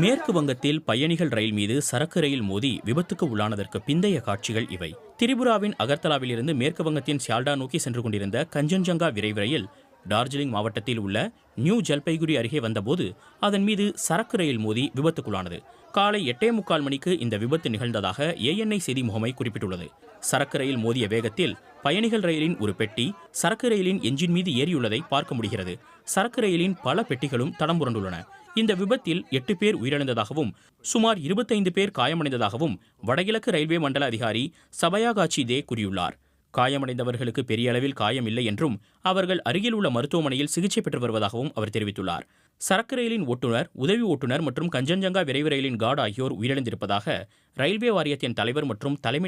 மேற்கு வங்கத்தில் பயணிகள் ரயில் மீது சரக்கு ரயில் மோதி விபத்துக்கு உள்ளானதற்கு பிந்தைய காட்சிகள் இவை. திரிபுராவின் அகர்தலாவிலிருந்து மேற்கு வங்கத்தின் சியால்டா நோக்கி சென்று கொண்டிருந்த கஞ்சன்ஜங்கா விரைவு ரயில் டார்ஜிலிங் மாவட்டத்தில் உள்ள நியூ ஜல்பைகுரி அருகே வந்தபோது அதன் மீது சரக்கு ரயில் மோதி விபத்துக்குள்ளானது. காலை 8:45 மணிக்கு இந்த விபத்து நிகழ்ந்ததாக ANI செய்தி முகமை குறிப்பிட்டுள்ளது. சரக்கு ரயில் மோதிய வேகத்தில் பயணிகள் ரயிலின் ஒரு பெட்டி சரக்கு ரயிலின் எஞ்சின் மீது ஏறியுள்ளதை பார்க்க முடிகிறது. சரக்கு ரயிலின் பல பெட்டிகளும் தடம் புரண்டுள்ளன. இந்த விபத்தில் 8 பேர் உயிரிழந்ததாகவும் சுமார் 25 பேர் காயமடைந்ததாகவும் வடகிழக்கு ரயில்வே மண்டல அதிகாரி சபயாகாச்சி தே கூறியுள்ளார். காயமடைந்தவர்களுக்கு பெரிய அளவில் காயம் இல்லை என்றும் அவர்கள் அருகில் உள்ள மருத்துவமனையில் சிகிச்சை பெற்று வருவதாகவும் அவர் தெரிவித்துள்ளார். சரக்கு ரயிலின் ஓட்டுநர், உதவி ஓட்டுநர் மற்றும் கஞ்சன்ஜங்கா விரைவு ரயிலின் கார்டு ஆகியோர் உயிரிழந்திருப்பதாக ரயில்வே வாரியத்தின் தலைவர் மற்றும் தலைமை